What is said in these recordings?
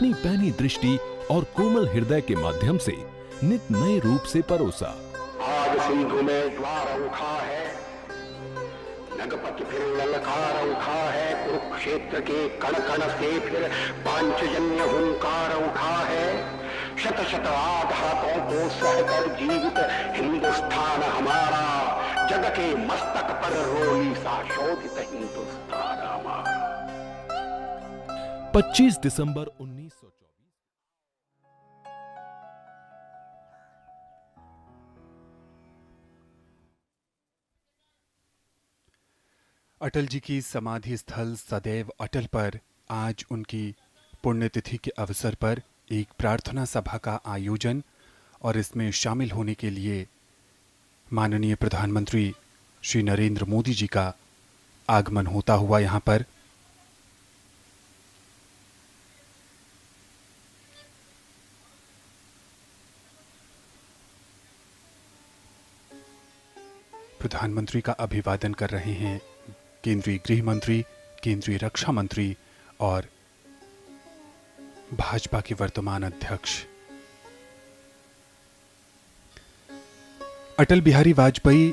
अपनी पैनी दृष्टि और कोमल हृदय के माध्यम से नित नए रूप से परोसा। आज सिंधु में ज्वार उठा है, नगपति फिर ललकार उठा है, कुरुक्षेत्र के कण कण से फिर पांचजन्य हुंकार उठा है। शत शत आघातों को सहकर जीवित हिंदुस्तान हमारा, जग के मस्तक पर रोई सा शोभित हिंदुस्तान हमारा। 25 दिसंबर 1924। अटल जी की समाधि स्थल सदैव अटल पर आज उनकी पुण्यतिथि के अवसर पर एक प्रार्थना सभा का आयोजन और इसमें शामिल होने के लिए माननीय प्रधानमंत्री श्री नरेंद्र मोदी जी का आगमन होता हुआ यहाँ पर। प्रधानमंत्री का अभिवादन कर रहे हैं केंद्रीय गृह मंत्री, केंद्रीय रक्षा मंत्री और भाजपा के वर्तमान अध्यक्ष। अटल बिहारी वाजपेयी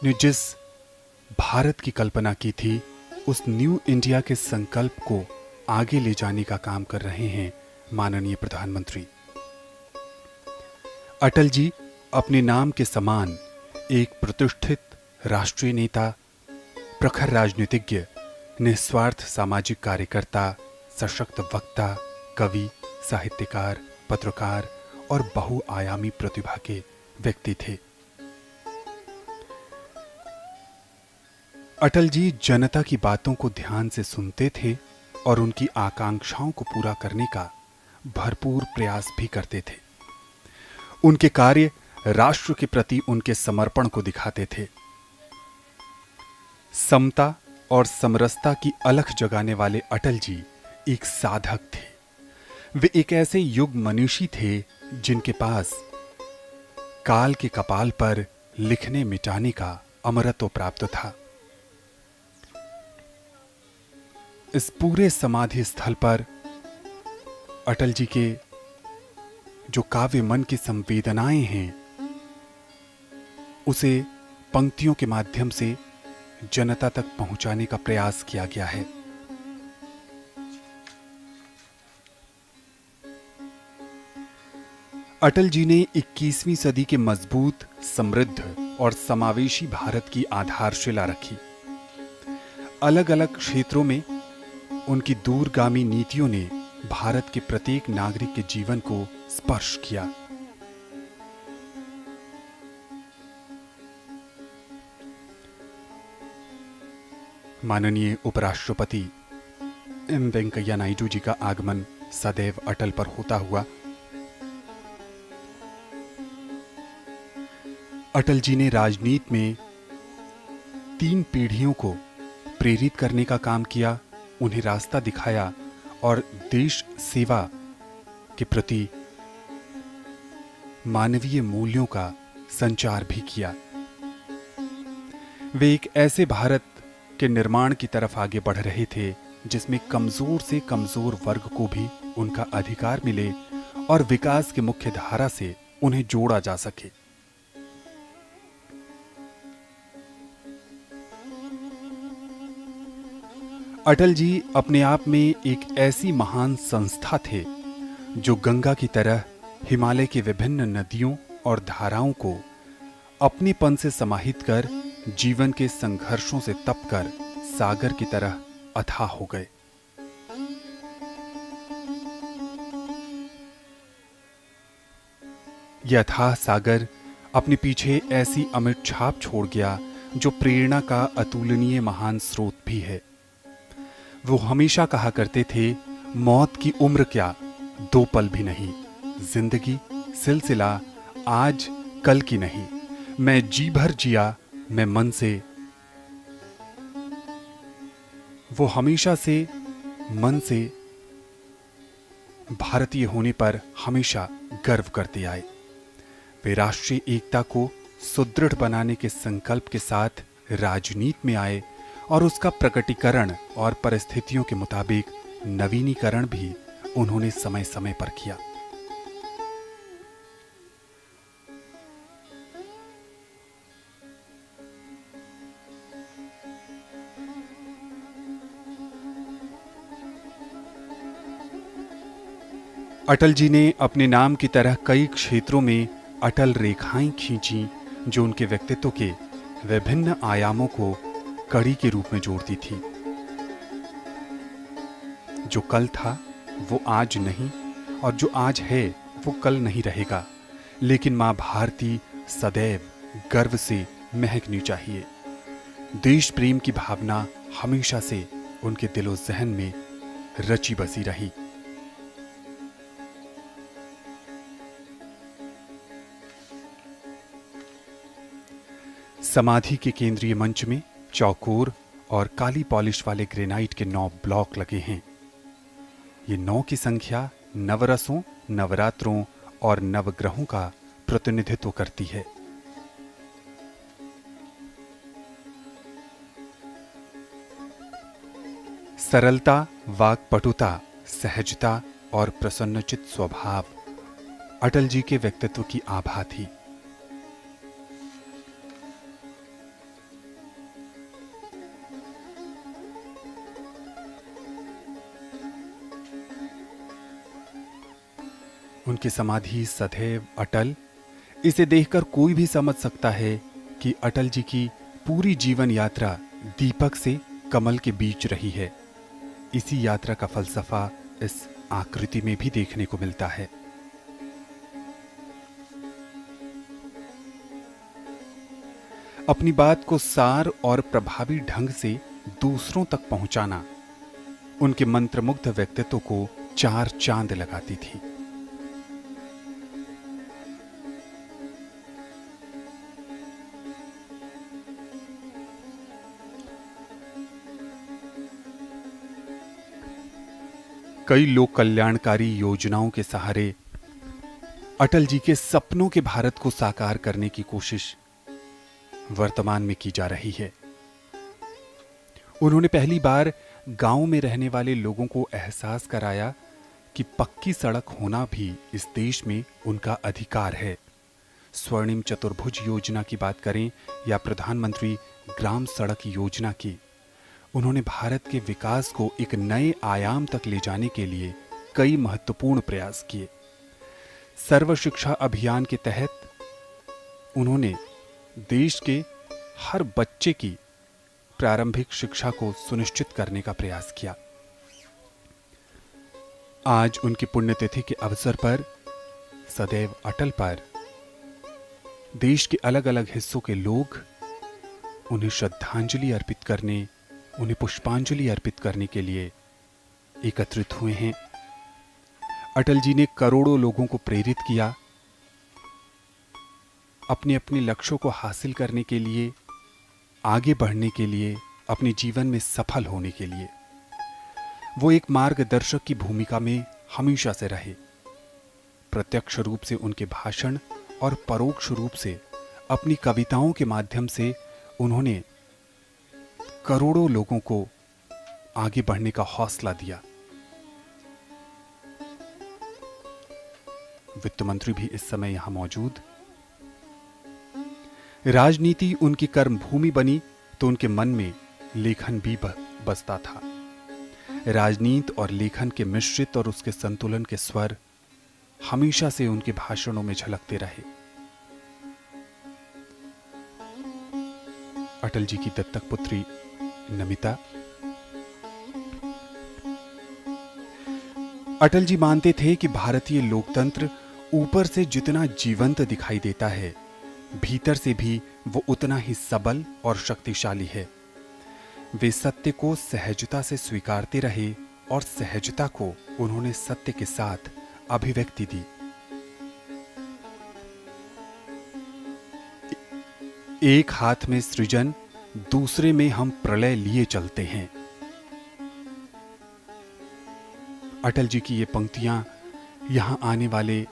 ने जिस भारत की कल्पना की थी, उस न्यू इंडिया के संकल्प को आगे ले जाने का काम कर रहे हैं माननीय प्रधानमंत्री। अटल जी अपने नाम के समान एक प्रतिष्ठित राष्ट्रीय नेता, प्रखर राजनीतिज्ञ, निस्वार्थ सामाजिक कार्यकर्ता, सशक्त वक्ता, कवि, साहित्यकार, पत्रकार और बहुआयामी प्रतिभा के व्यक्ति थे। अटल जी जनता की बातों को ध्यान से सुनते थे और उनकी आकांक्षाओं को पूरा करने का भरपूर प्रयास भी करते थे। उनके कार्य राष्ट्र के प्रति उनके समर्पण को दिखाते थे। समता और समरसता की अलख जगाने वाले अटल जी एक साधक थे। वे एक ऐसे युग मनीषी थे जिनके पास काल के कपाल पर लिखने मिटाने का अमरत्व प्राप्त था। इस पूरे समाधि स्थल पर अटल जी के जो काव्य मन की संवेदनाएं हैं, उसे पंक्तियों के माध्यम से जनता तक पहुंचाने का प्रयास किया गया है। अटल जी ने 21वीं सदी के मजबूत, समृद्ध और समावेशी भारत की आधारशिला रखी। अलग अलग क्षेत्रों में उनकी दूरगामी नीतियों ने भारत के प्रत्येक नागरिक के जीवन को स्पर्श किया। माननीय उपराष्ट्रपति एम वेंकैया नायडू जी का आगमन सदैव अटल पर होता हुआ अटल जी ने राजनीति में 3 पीढ़ियों को प्रेरित करने का काम किया, उन्हें रास्ता दिखाया और देश सेवा के प्रति मानवीय मूल्यों का संचार भी किया। वे एक ऐसे भारत के निर्माण की तरफ आगे बढ़ रहे थे जिसमें कमजोर से कमजोर वर्ग को भी उनका अधिकार मिले और विकास की मुख्य धारा से उन्हें जोड़ा जा सके। अटल जी अपने आप में एक ऐसी महान संस्था थे जो गंगा की तरह हिमालय के विभिन्न नदियों और धाराओं को अपनेपन से समाहित कर जीवन के संघर्षों से तपकर सागर की तरह अथाह हो गए। यह अथाह सागर अपने पीछे ऐसी अमिट छाप छोड़ गया जो प्रेरणा का अतुलनीय महान स्रोत भी है। वो हमेशा कहा करते थे, मौत की उम्र क्या, 2 पल भी नहीं, जिंदगी सिलसिला आज कल की नहीं, मैं जी भर जिया मैं मन से। वो हमेशा से मन से भारतीय होने पर हमेशा गर्व करते आए। वे राष्ट्रीय एकता को सुदृढ़ बनाने के संकल्प के साथ राजनीति में आए और उसका प्रकटीकरण और परिस्थितियों के मुताबिक नवीनीकरण भी उन्होंने समय समय पर किया। अटल जी ने अपने नाम की तरह कई क्षेत्रों में अटल रेखाएं खींची जो उनके व्यक्तित्व के विभिन्न आयामों को कड़ी के रूप में जोड़ती थी। जो कल था वो आज नहीं, और जो आज है वो कल नहीं रहेगा, लेकिन मां भारती सदैव गर्व से महकनी चाहिए। देश प्रेम की भावना हमेशा से उनके दिलो ज़हन में रची बसी रही। समाधि के केंद्रीय मंच में चौकोर और काली पॉलिश वाले ग्रेनाइट के 9 ब्लॉक लगे हैं। ये 9 की संख्या नवरसों, नवरात्रों और नवग्रहों का प्रतिनिधित्व करती है। सरलता, वाक्पटुता, सहजता और प्रसन्नचित स्वभाव अटल जी के व्यक्तित्व की आभा थी। उनकी समाधि सदैव अटल। इसे देखकर कोई भी समझ सकता है कि अटल जी की पूरी जीवन यात्रा दीपक से कमल के बीच रही है। इसी यात्रा का फलसफा इस आकृति में भी देखने को मिलता है। अपनी बात को सार और प्रभावी ढंग से दूसरों तक पहुंचाना उनके मंत्रमुग्ध व्यक्तित्व को 4 चांद लगाती थी। कई लोक कल्याणकारी योजनाओं के सहारे अटल जी के सपनों के भारत को साकार करने की कोशिश वर्तमान में की जा रही है। उन्होंने पहली बार गांव में रहने वाले लोगों को एहसास कराया कि पक्की सड़क होना भी इस देश में उनका अधिकार है। स्वर्णिम चतुर्भुज योजना की बात करें या प्रधानमंत्री ग्राम सड़क योजना की, उन्होंने भारत के विकास को एक नए आयाम तक ले जाने के लिए कई महत्वपूर्ण प्रयास किए। सर्व शिक्षा अभियान के तहत उन्होंने देश के हर बच्चे की प्रारंभिक शिक्षा को सुनिश्चित करने का प्रयास किया। आज उनकी पुण्यतिथि के अवसर पर सदैव अटल पर देश के अलग अलग हिस्सों के लोग उन्हें श्रद्धांजलि अर्पित करने, उन्हें पुष्पांजलि अर्पित करने के लिए एकत्रित हुए हैं। अटल जी ने करोड़ों लोगों को प्रेरित किया अपने अपने लक्ष्यों को हासिल करने के लिए, आगे बढ़ने के लिए, अपने जीवन में सफल होने के लिए। वो एक मार्गदर्शक की भूमिका में हमेशा से रहे। प्रत्यक्ष रूप से उनके भाषण और परोक्ष रूप से अपनी कविताओं के माध्यम से उन्होंने करोड़ों लोगों को आगे बढ़ने का हौसला दिया। वित्त मंत्री भी इस समय यहां मौजूद। राजनीति उनकी कर्म भूमि बनी तो उनके मन में लेखन भी बसता था। राजनीति और लेखन के मिश्रित और उसके संतुलन के स्वर हमेशा से उनके भाषणों में झलकते रहे। अटल जी की दत्तक पुत्री नमिता। अटल जी मानते थे कि भारतीय लोकतंत्र ऊपर से जितना जीवंत दिखाई देता है, भीतर से भी वो उतना ही सबल और शक्तिशाली है। वे सत्य को सहजता से स्वीकारते रहे और सहजता को उन्होंने सत्य के साथ अभिव्यक्ति दी। एक हाथ में सृजन, दूसरे में हम प्रलय लिए चलते हैं। अटल जी की ये पंक्तियां यहां आने वाले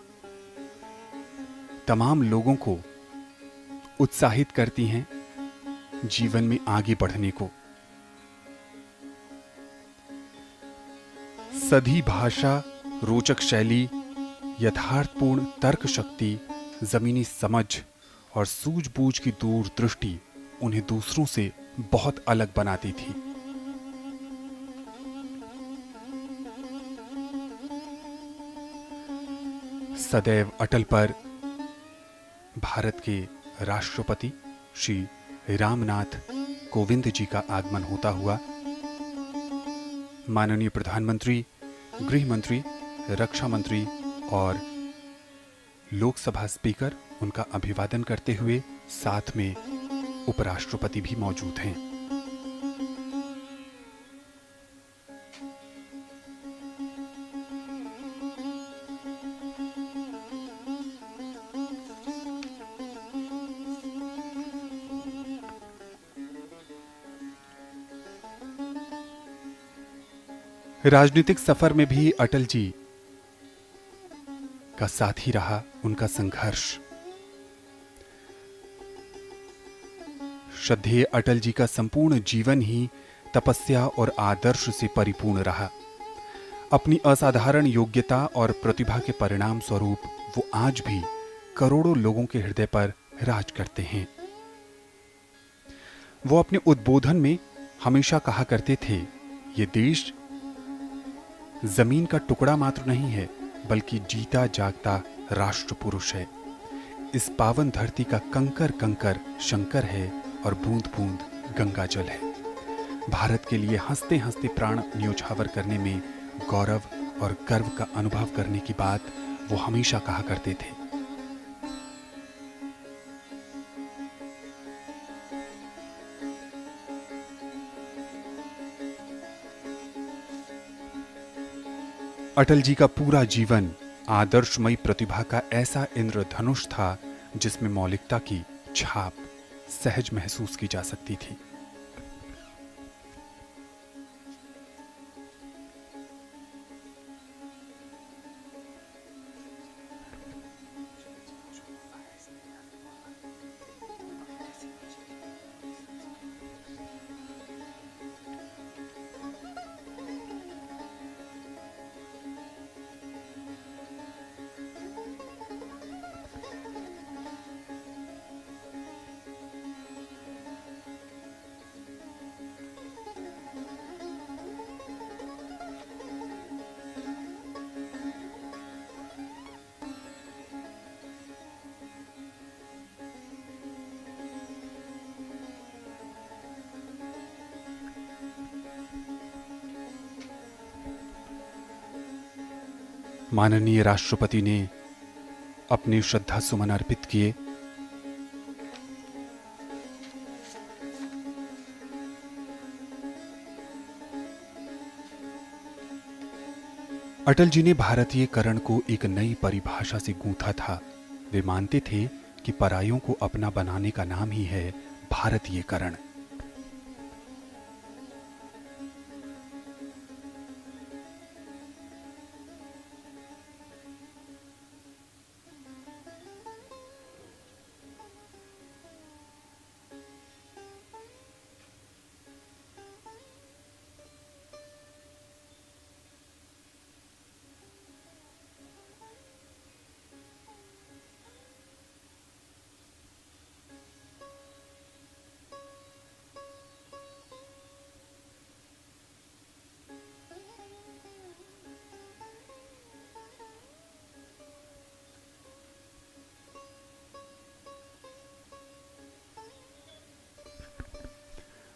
तमाम लोगों को उत्साहित करती हैं जीवन में आगे बढ़ने को। सधी भाषा रोचक शैली, यथार्थपूर्ण तर्क शक्ति, जमीनी समझ और सूझबूझ की दूरदृष्टि उन्हें दूसरों से बहुत अलग बनाती थी। सदैव अटल पर भारत के राष्ट्रपति श्री रामनाथ कोविंद जी का आगमन होता हुआ माननीय प्रधानमंत्री, गृह मंत्री, रक्षा मंत्री और लोकसभा स्पीकर उनका अभिवादन करते हुए साथ में उपराष्ट्रपति भी मौजूद हैं। राजनीतिक सफर में भी अटल जी का साथी रहा उनका संघर्ष। श्रद्धेय अटल जी का संपूर्ण जीवन ही तपस्या और आदर्श से परिपूर्ण रहा। अपनी असाधारण योग्यता और प्रतिभा के परिणाम स्वरूप वो आज भी करोड़ों लोगों के हृदय पर राज करते हैं। वो अपने उद्बोधन में हमेशा कहा करते थे, ये देश जमीन का टुकड़ा मात्र नहीं है, बल्कि जीता जागता राष्ट्र पुरुष है। इस पावन धरती का कंकर कंकर शंकर है और बूंद बूंद गंगा जल है। भारत के लिए हंसते हंसते प्राण न्योछावर करने में गौरव और गर्व का अनुभव करने की बात वो हमेशा कहा करते थे। अटल जी का पूरा जीवन आदर्शमयी प्रतिभा का ऐसा इंद्रधनुष था जिसमें मौलिकता की छाप सहज महसूस की जा सकती थी। माननीय राष्ट्रपति ने अपने श्रद्धा सुमन अर्पित किए। अटल जी ने भारतीयकरण को एक नई परिभाषा से गूंथा था। वे मानते थे कि परायों को अपना बनाने का नाम ही है भारतीयकरण।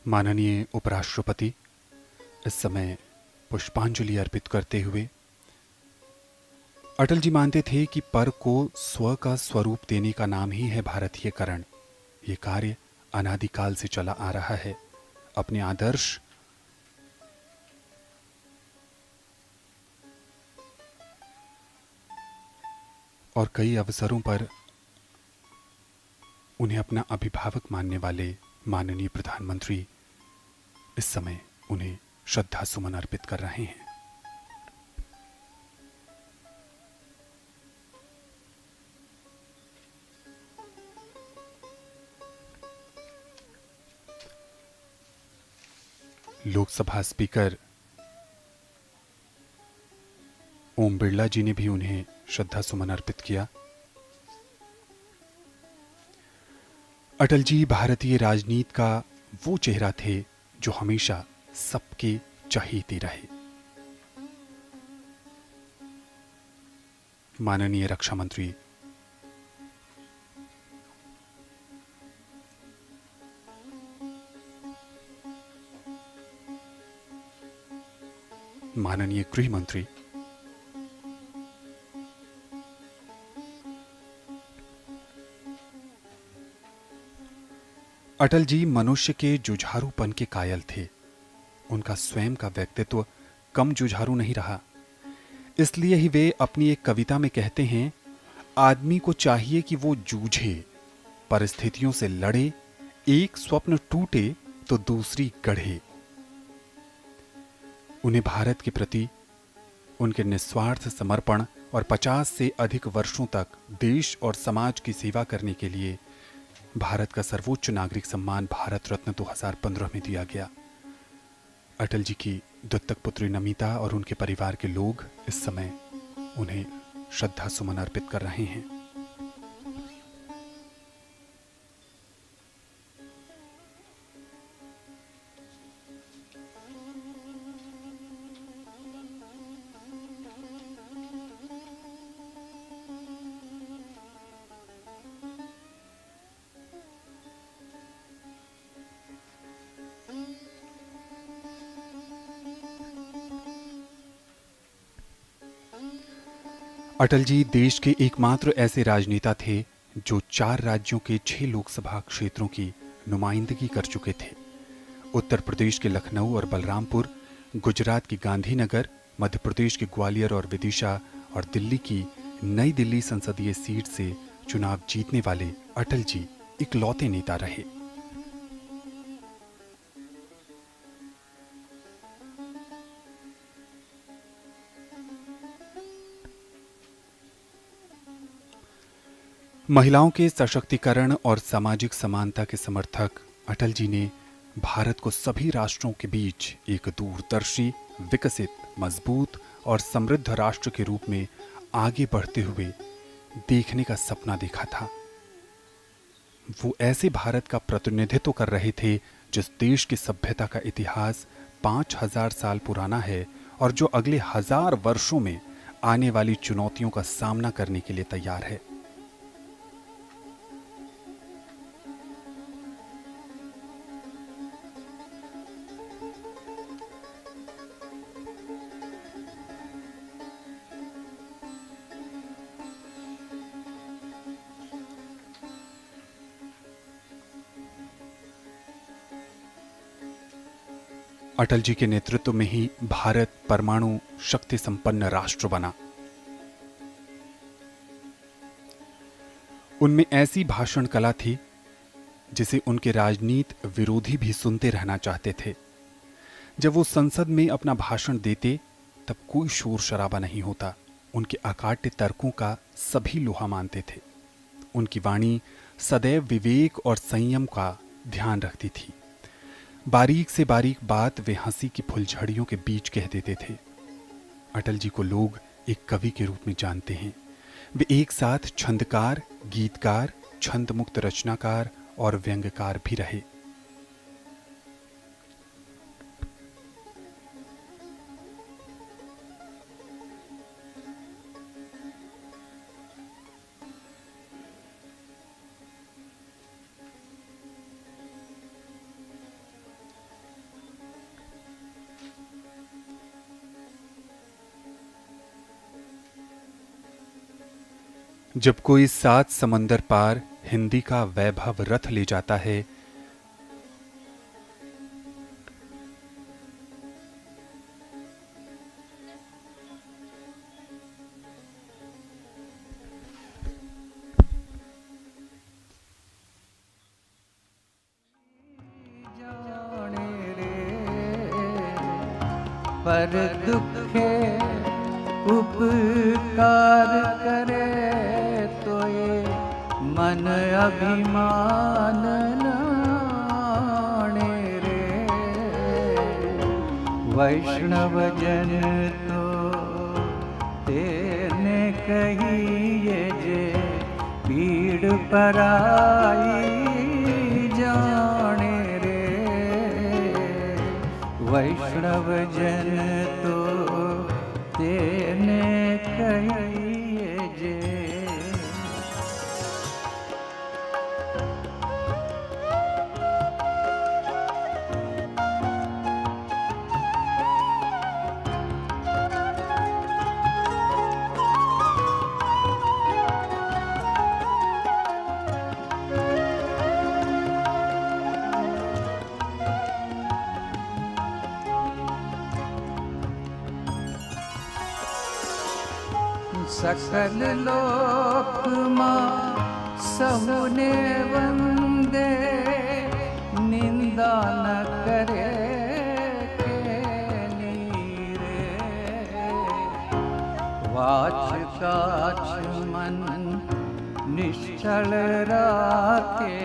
माननीय उपराष्ट्रपति इस समय पुष्पांजलि अर्पित करते हुए अटल जी मानते थे कि पर को स्व का स्वरूप देने का नाम ही है भारतीयकरण। ये कार्य अनादिकाल से चला आ रहा है। अपने आदर्श और कई अवसरों पर उन्हें अपना अभिभावक मानने वाले माननीय प्रधानमंत्री इस समय उन्हें श्रद्धा सुमन अर्पित कर रहे हैं। लोकसभा स्पीकर ओम बिरला जी ने भी उन्हें श्रद्धा सुमन अर्पित किया। अटल जी भारतीय राजनीति का वो चेहरा थे जो हमेशा सबके चहेते रहे। माननीय रक्षा मंत्री माननीय गृह मंत्री अटल जी मनुष्य के जुझारूपन के कायल थे। उनका स्वयं का व्यक्तित्व कम जुझारू नहीं रहा। इसलिए ही वे अपनी एक कविता में कहते हैं, आदमी को चाहिए कि वो जूझे, परिस्थितियों से लड़े, एक स्वप्न टूटे तो दूसरी गढ़े। उन्हें भारत के प्रति उनके निस्वार्थ समर्पण और 50 से अधिक वर्षों तक देश और समाज की सेवा करने के लिए भारत का सर्वोच्च नागरिक सम्मान भारत रत्न 2015 में दिया गया। अटल जी की दत्तक पुत्री नमिता और उनके परिवार के लोग इस समय उन्हें श्रद्धा सुमन अर्पित कर रहे हैं। अटल जी देश के एकमात्र ऐसे राजनेता थे जो 4 राज्यों के 6 लोकसभा क्षेत्रों की नुमाइंदगी कर चुके थे। उत्तर प्रदेश के लखनऊ और बलरामपुर, गुजरात की गांधीनगर, मध्य प्रदेश के ग्वालियर और विदिशा और दिल्ली की नई दिल्ली संसदीय सीट से चुनाव जीतने वाले अटल जी इकलौते नेता रहे। महिलाओं के सशक्तिकरण और सामाजिक समानता के समर्थक अटल जी ने भारत को सभी राष्ट्रों के बीच एक दूरदर्शी, विकसित, मजबूत और समृद्ध राष्ट्र के रूप में आगे बढ़ते हुए देखने का सपना देखा था। वो ऐसे भारत का प्रतिनिधित्व कर रहे थे जिस देश की सभ्यता का इतिहास 5000 साल पुराना है और जो अगले 1000 वर्षों में आने वाली चुनौतियों का सामना करने के लिए तैयार है। अटल जी के नेतृत्व में ही भारत परमाणु शक्ति संपन्न राष्ट्र बना। उनमें ऐसी भाषण कला थी जिसे उनके राजनीति विरोधी भी सुनते रहना चाहते थे। जब वो संसद में अपना भाषण देते तब कोई शोर शराबा नहीं होता। उनके अकाट्य तर्कों का सभी लोहा मानते थे। उनकी वाणी सदैव विवेक और संयम का ध्यान रखती थी। बारीक से बारीक बात वे हंसी की फुलझड़ियों के बीच कह देते थे। अटल जी को लोग एक कवि के रूप में जानते हैं। वे एक साथ छंदकार, गीतकार, छंद मुक्त रचनाकार और व्यंग्यकार भी रहे। जब कोई 7 समंदर पार हिंदी का वैभव रथ ले जाता है, पर दुखे उपकार करे तो ये मन अभिमान लाने रे। वैष्णव जन तो कहिए जे पीड़ पराई जाने रे। वैष्णव जन तो तेने कहिए जे। सकल लोक मां सहुने वंदे, निंदा न करे के नीरे। वाच काच मन निश्चल राखे,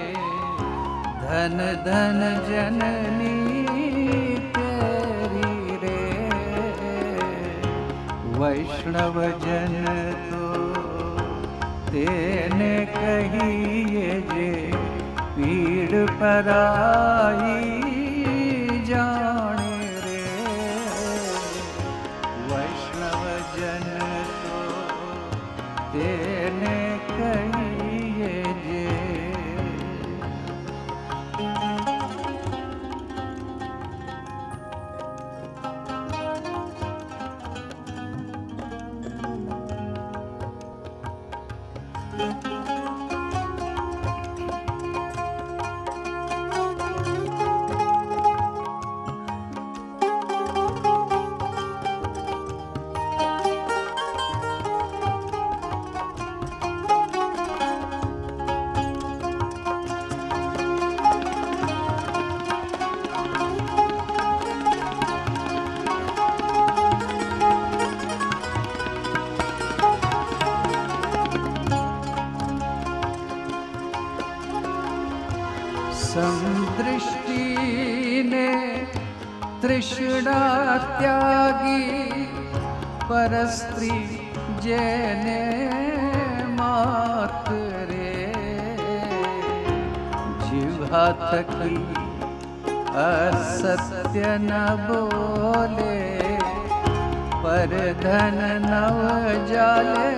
धन धन जननी तेरी रे। वैष्णव जन तो तेने कहिए जे पीड़ पराई जाने रे। वैष्णव जन तो तेने कहिए जे। समदृष्टि ने तृष्णा त्यागी, परस्त्री जेने मात रे। जिह्वा थकी असत्य न बोले, पर धन नव जाले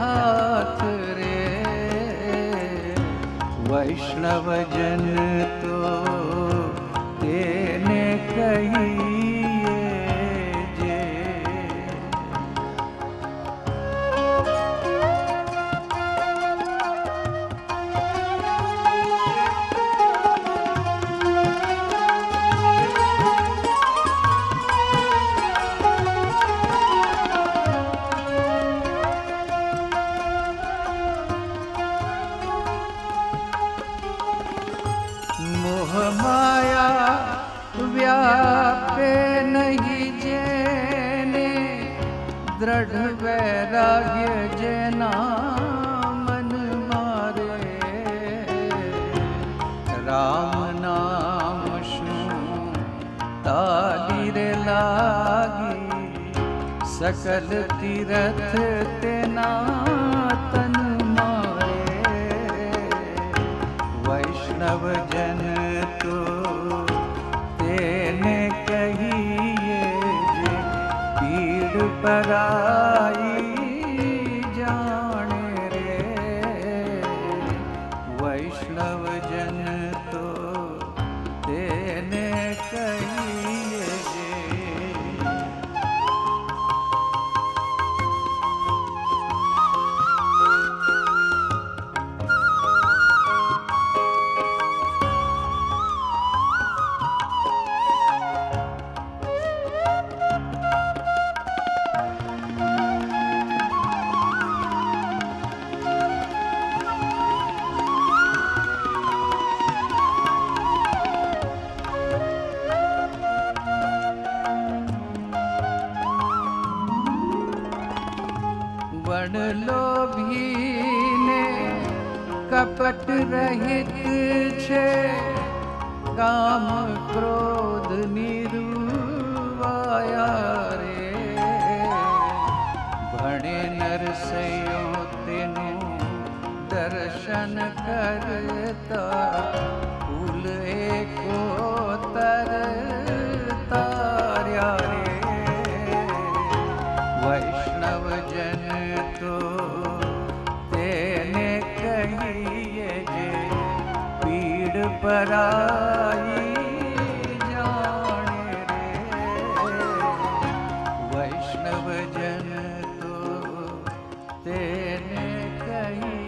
हाथ रे। वैष्णव जन तो तेने कहिए जे। मोह माया व्यापे नहीं जेने, दृढ़ वैराग्य जेना मन मारे। राम नाम शू ताली रे लागी, सकल तीरथ तेना तन मारे। वैष्णव जन तो तेने कहिए जे पीड़ पराई जाने रे। वैष्णव जन तो तेने कहिए जे। वण लोभी ने कपट रहित छे, काम क्रोध निरुवाया रे। भणे नरसयो तेनु दर्शन करता फूल एको तार्या रे। वैष्णव जन तो तेने कहिए जे पीड़ पराई जाने रे। वैष्णव जन तो तेने कहिए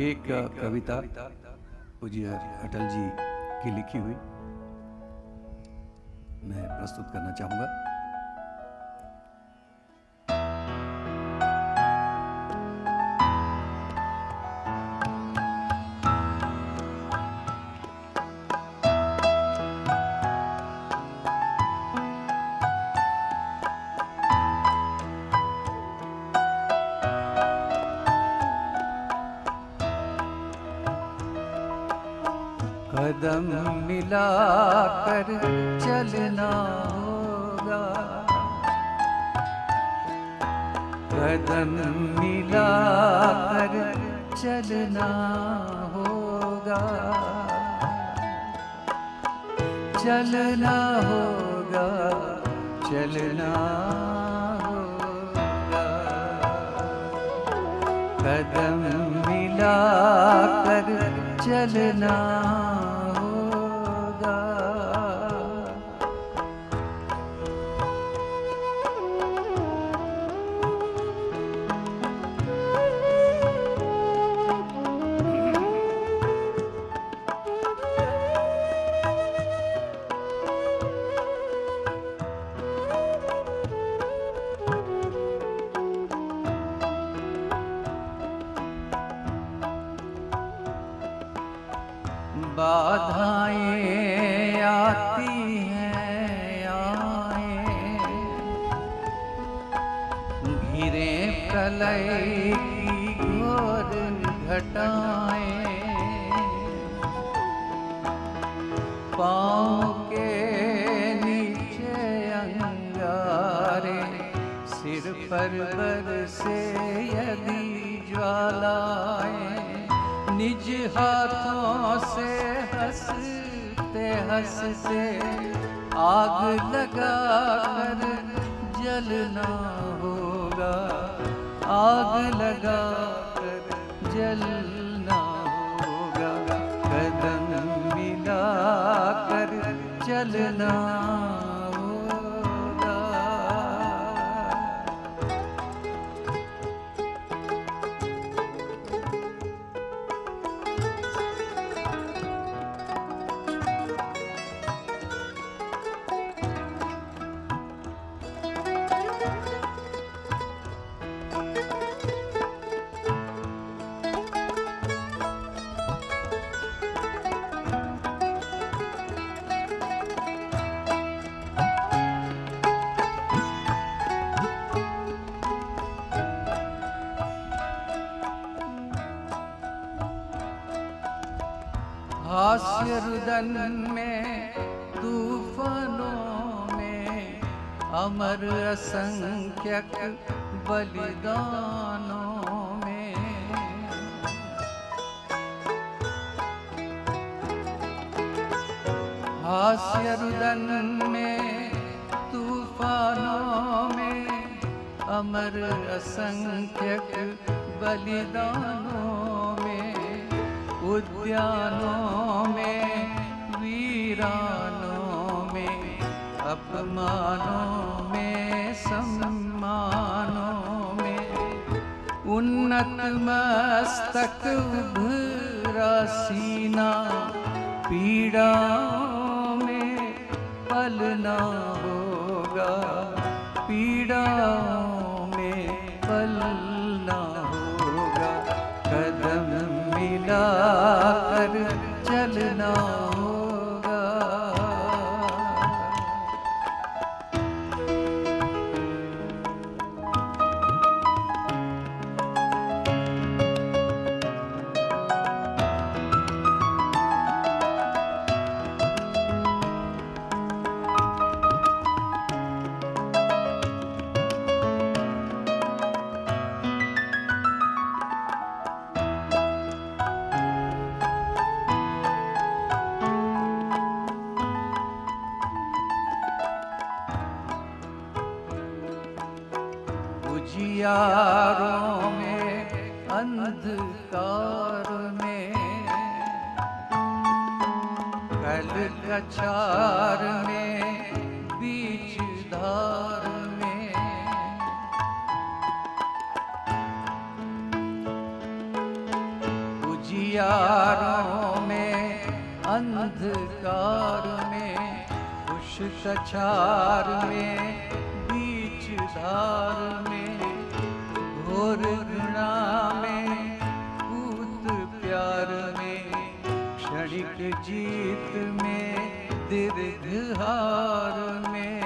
एक कविता पूज्य अटल जी की लिखी हुई मैं प्रस्तुत करना चाहूंगा। कदम मिलाकर चलना होगा, कदम मिलाकर चलना होगा, चलना होगा, चलना होगा। कदम मिलाकर चलना होगा। बाधाएं आती हैं आए, घिरे प्रलय की घोर घटाएं, पाँव के नीचे अंगारे, सिर पर बरसे यदि ज्वालाएं, निज हाथों से हंसते हंसते आग लगा कर जलना होगा, आग लगा कर जलना होगा। कदम मिला कर चलना होगा। हास्य रुदन में तूफानों में अमर असंख्यक बलिदानों में, हास्य रुदन में तूफानों में अमर असंख्यक बलिदानों में, उद्यानों में वीरानों में अपमानों में सम्मानों में, उन्नत मस्तक उभरा सीना, पीड़ाओं में पलना होगा, पीड़ाओं में पलना होगा, कदम मिलाकर चलना होगा। उजियारों में अंधकार में, कल कछार में बीच धार में, उजियारों में अंधकार में, उस कछार में बीच धार में, घोर घृणा में भूत प्यार में, क्षणिक जीत में दीर्घ हार में,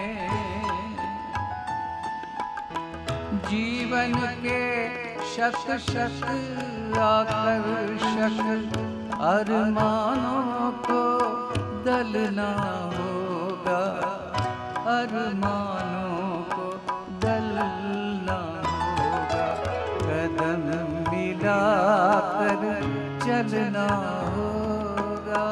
जीवन के शक शक आकर्षक अरमानों को दलना होगा, अरमानों को दलना होगा, कदम मिलाकर चलना होगा।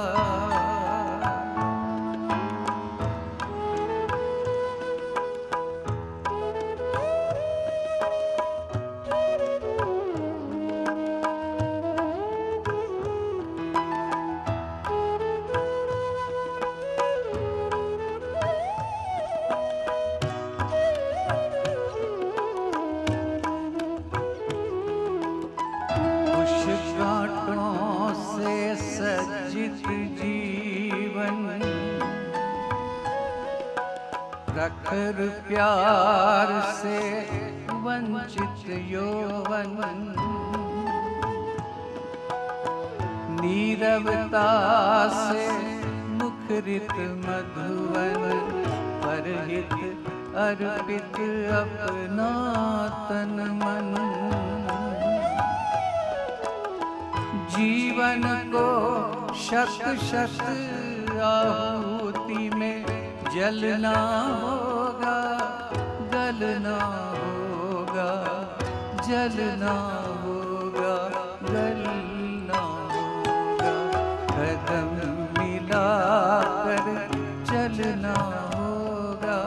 प्रखर प्यार से वंचित यौवन, नीरवता से मुखरित मधुवन, परहित अर्पित अपना तन मन, जीवन को शत शत आहुति में जलना होगा, गलना होगा, जलना होगा, गलना होगा, कदम मिलाकर चलना होगा,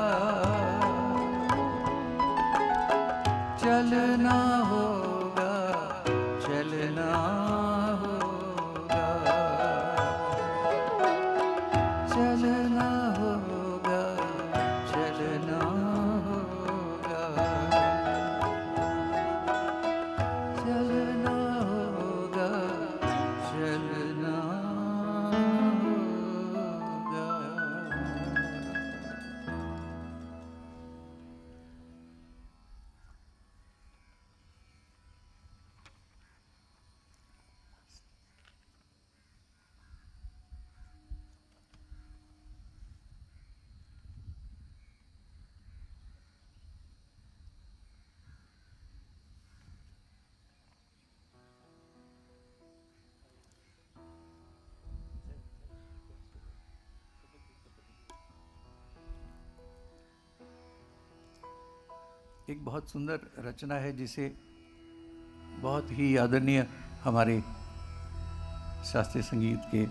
चलना होगा, चलना होगा, चलना होगा, चलना होगा, चलना होगा, चलना होगा। एक बहुत सुंदर रचना है जिसे बहुत ही आदरणीय हमारे शास्त्रीय संगीत के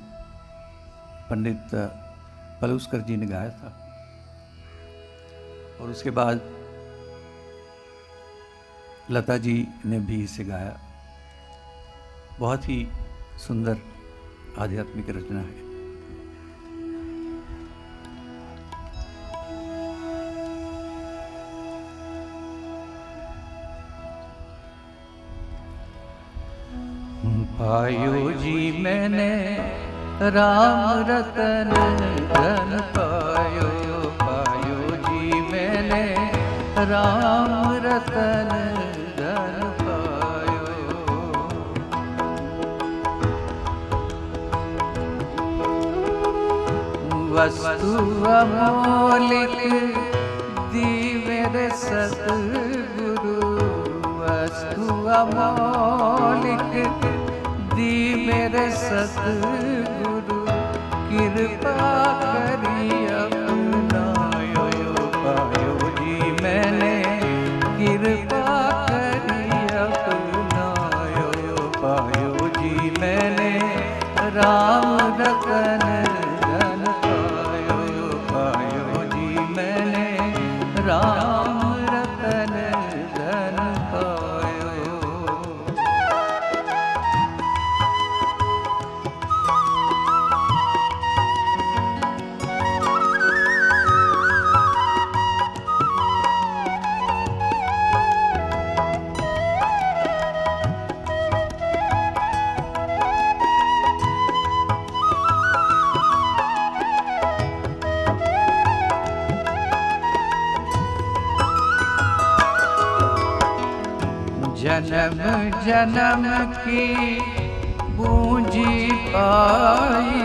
पंडित पलुस्कर जी ने गाया था, और उसके बाद लता जी ने भी इसे गाया। बहुत ही सुंदर आध्यात्मिक रचना है। पायो जी मैंने राम रतन धन पायो, पायो जी मैंने राम रतन धन पायो। वस्तु अमोलिक दी मेरे सतगुरु, वस्तु अमोलिक दी मेरे सतगुरु, कृपा करी अपनायो, पायो जी मैंने कृपा करी अपनायो, पायो जी मैंने राम रतन धन पायो, पायो जी मैंने राम रतन धन पायो। जन्म जन्म की पूंजी पाई,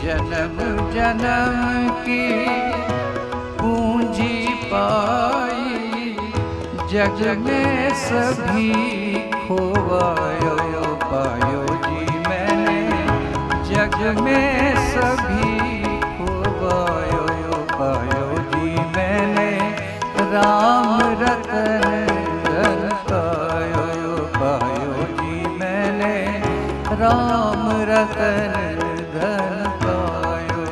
जन्म जन्म की पूंजी पाई, जग में सभी खोवायो, पायो जी मैंने जग में सभी खोवायो, पायो जी मैंने राम रतन धन पायो, पायो जी मैंने राम रतन धन पायो।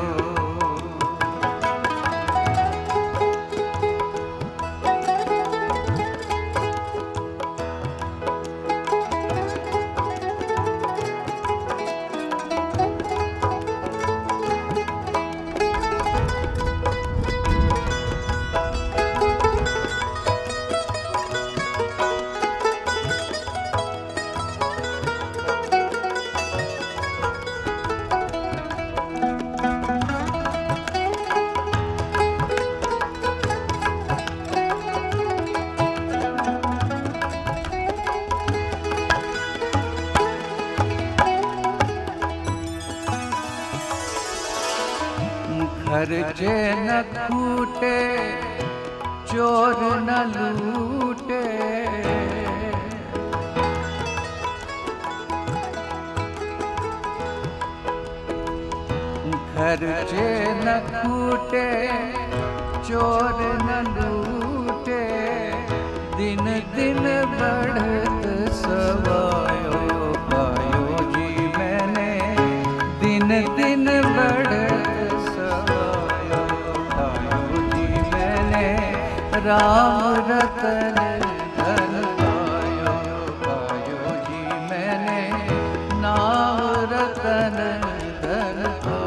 खर्चे न खूटे चोर न लूटे, खर्चे न खूटे चोर न लूटे, दिन दिन बढ़त सवायो, पायो जी मैंने दिन दिन बढ़त सवायो, पायो जी मैंने राम रतन धन पायो, पायो जी मैंने नाम रतन धन पायो।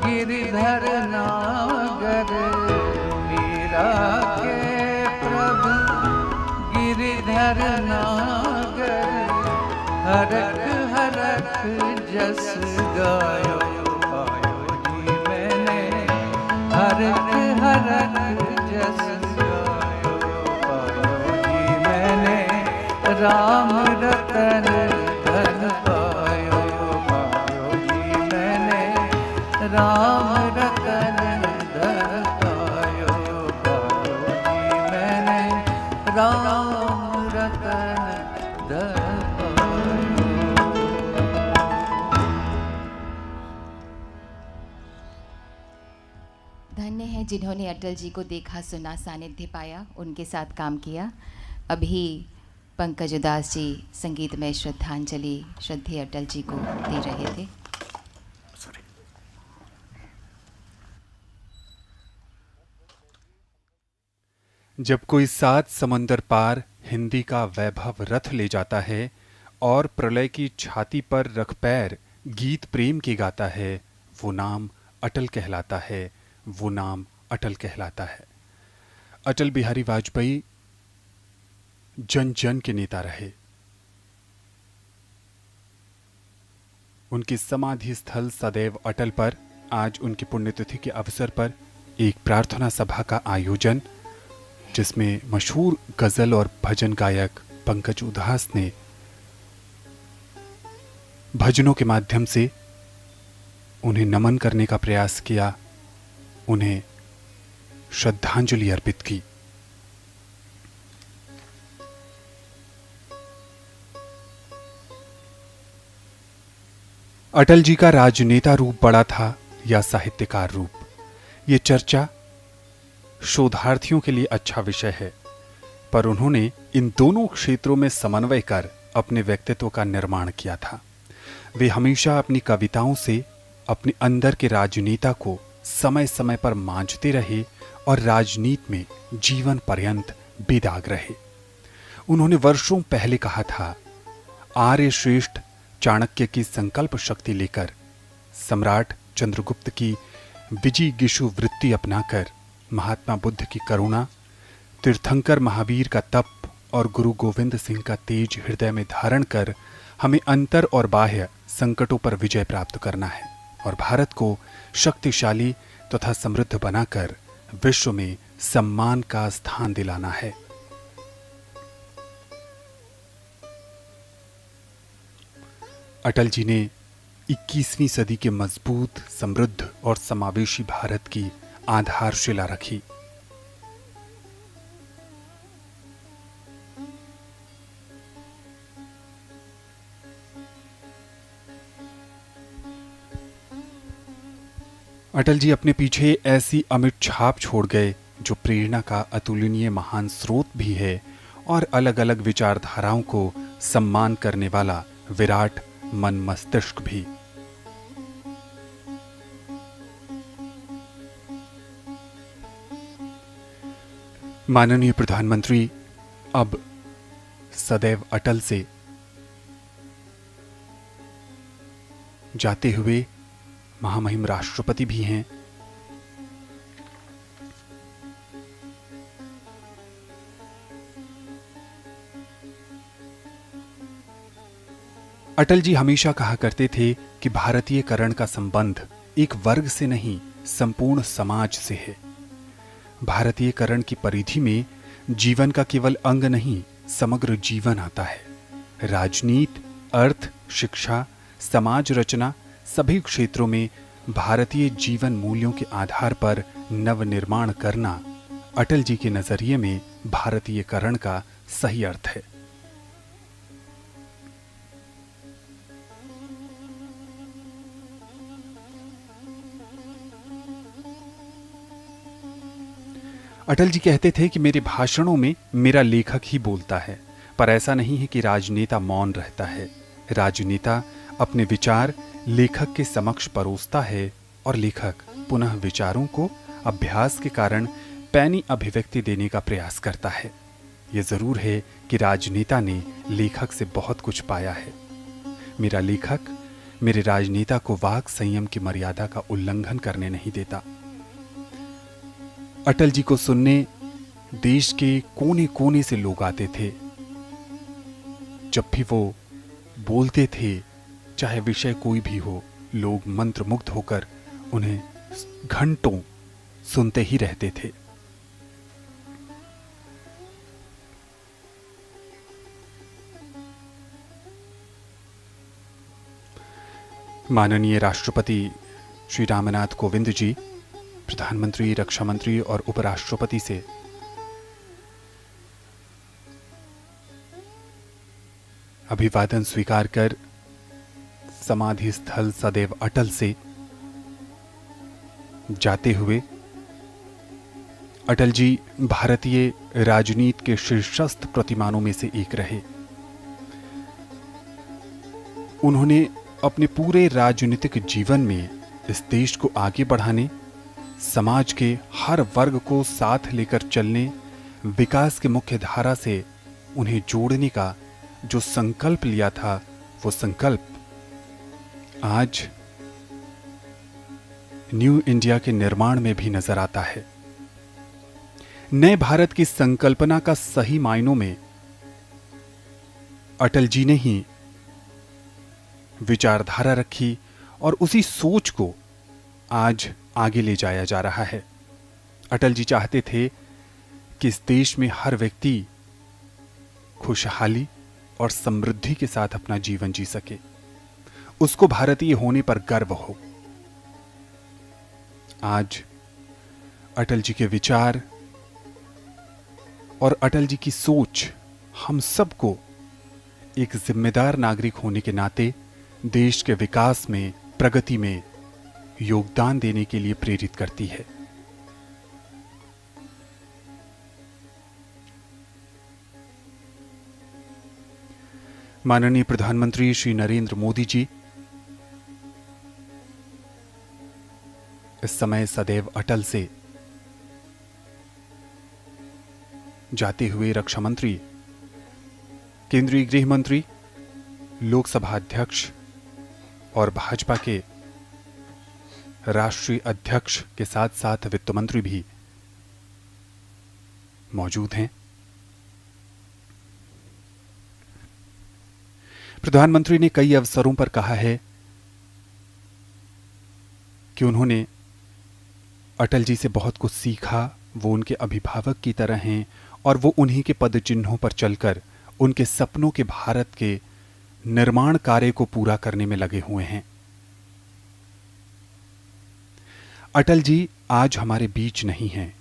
गिरधर नागर, मीरा के प्रभु गिरधर नागर, हरख हरख जस गायो, पायो जी मैंने हरख हरख जस गायो, पायो जी मैंने राम रतन धन पायो, पायो जी मैंने राम रतन धन पायो, पायो जी मैंने राम रतन धन पायो। धन्य है जिन्होंने अटल जी को देखा, सुना, सानिध्य पाया, उनके साथ काम किया। अभी पंकज उदास जी संगीत में श्रद्धांजलि श्रद्धेय अटल जी को दे रहे थे। जब कोई 7 समंदर पार हिंदी का वैभव रथ ले जाता है और प्रलय की छाती पर रख पैर गीत प्रेम की गाता है, वो नाम अटल कहलाता है, वो नाम अटल कहलाता है। अटल बिहारी वाजपेयी जन जन के नेता रहे। उनकी समाधि स्थल सदैव अटल पर आज उनकी पुण्यतिथि के अवसर पर एक प्रार्थना सभा का आयोजन, जिसमें मशहूर गजल और भजन गायक पंकज उदास ने भजनों के माध्यम से उन्हें नमन करने का प्रयास किया, उन्हें श्रद्धांजलि अर्पित की। अटल जी का राजनेता रूप बड़ा था या साहित्यकार रूप, ये चर्चा शोधार्थियों के लिए अच्छा विषय है, पर उन्होंने इन दोनों क्षेत्रों में समन्वय कर अपने व्यक्तित्व का निर्माण किया था। वे हमेशा अपनी कविताओं से अपने अंदर के राजनेता को समय समय पर मांझते रहे और राजनीति में जीवन पर्यंत बेदाग रहे। उन्होंने वर्षों पहले कहा था, आर्य श्रेष्ठ चाणक्य की संकल्प शक्ति लेकर, सम्राट चंद्रगुप्त की विजिगीषु वृत्ति अपनाकर, महात्मा बुद्ध की करुणा, तीर्थंकर महावीर का तप और गुरु गोविंद सिंह का तेज हृदय में धारण कर हमें अंतर और बाह्य संकटों पर विजय प्राप्त करना है और भारत को शक्तिशाली तथा समृद्ध बनाकर विश्व में सम्मान का स्थान दिलाना है। अटल जी ने 21वीं सदी के मजबूत, समृद्ध और समावेशी भारत की आधारशिला रखी। अटल जी अपने पीछे ऐसी अमिट छाप छोड़ गए जो प्रेरणा का अतुलनीय महान स्रोत भी है और अलग अलग विचारधाराओं को सम्मान करने वाला विराट मन मस्तिष्क भी। माननीय प्रधानमंत्री अब सदैव अटल से जाते हुए महामहिम राष्ट्रपति भी हैं। अटल जी हमेशा कहा करते थे कि भारतीयकरण का संबंध एक वर्ग से नहीं, संपूर्ण समाज से है। भारतीयकरण की परिधि में जीवन का केवल अंग नहीं, समग्र जीवन आता है। राजनीति, अर्थ, शिक्षा, समाज रचना सभी क्षेत्रों में भारतीय जीवन मूल्यों के आधार पर नवनिर्माण करना अटल जी के नजरिए में भारतीयकरण का सही अर्थ है। अटल जी कहते थे कि मेरे भाषणों में मेरा लेखक ही बोलता है, पर ऐसा नहीं है कि राजनेता मौन रहता है। राजनेता अपने विचार लेखक के समक्ष परोसता है और लेखक पुनः विचारों को अभ्यास के कारण पैनी अभिव्यक्ति देने का प्रयास करता है। यह जरूर है कि राजनेता ने लेखक से बहुत कुछ पाया है। मेरा लेखक मेरे राजनेता को वाक संयम की मर्यादा का उल्लंघन करने नहीं देता। अटल जी को सुनने देश के कोने कोने से लोग आते थे। जब भी वो बोलते थे, चाहे विषय कोई भी हो, लोग मंत्रमुग्ध होकर उन्हें घंटों सुनते ही रहते थे। माननीय राष्ट्रपति श्री रामनाथ कोविंद जी, प्रधानमंत्री, रक्षा मंत्री और उपराष्ट्रपति से अभिवादन स्वीकार कर समाधि स्थल सदैव अटल से जाते हुए अटल जी भारतीय राजनीति के शीर्षस्थ प्रतिमानों में से एक रहे। उन्होंने अपने पूरे राजनीतिक जीवन में इस देश को आगे बढ़ाने, समाज के हर वर्ग को साथ लेकर चलने, विकास के मुख्य धारा से उन्हें जोड़ने का जो संकल्प लिया था, वो संकल्प आज न्यू इंडिया के निर्माण में भी नजर आता है। नए भारत की संकल्पना का सही मायनों में अटल जी ने ही विचारधारा रखी और उसी सोच को आज आगे ले जाया जा रहा है। अटल जी चाहते थे कि इस देश में हर व्यक्ति खुशहाली और समृद्धि के साथ अपना जीवन जी सके, उसको भारतीय होने पर गर्व हो। आज अटल जी के विचार और अटल जी की सोच हम सबको एक जिम्मेदार नागरिक होने के नाते देश के विकास में, प्रगति में योगदान देने के लिए प्रेरित करती है। माननीय प्रधानमंत्री श्री नरेंद्र मोदी जी इस समय सदैव अटल से जाते हुए रक्षा मंत्री, केंद्रीय गृह मंत्री, लोकसभा अध्यक्ष और भाजपा के राष्ट्रीय अध्यक्ष के साथ साथ वित्त मंत्री भी मौजूद हैं। प्रधानमंत्री ने कई अवसरों पर कहा है कि उन्होंने अटल जी से बहुत कुछ सीखा, वो उनके अभिभावक की तरह हैं और वो उन्हीं के पद चिन्हों पर चलकर उनके सपनों के भारत के निर्माण कार्य को पूरा करने में लगे हुए हैं। अटल जी आज हमारे बीच नहीं हैं,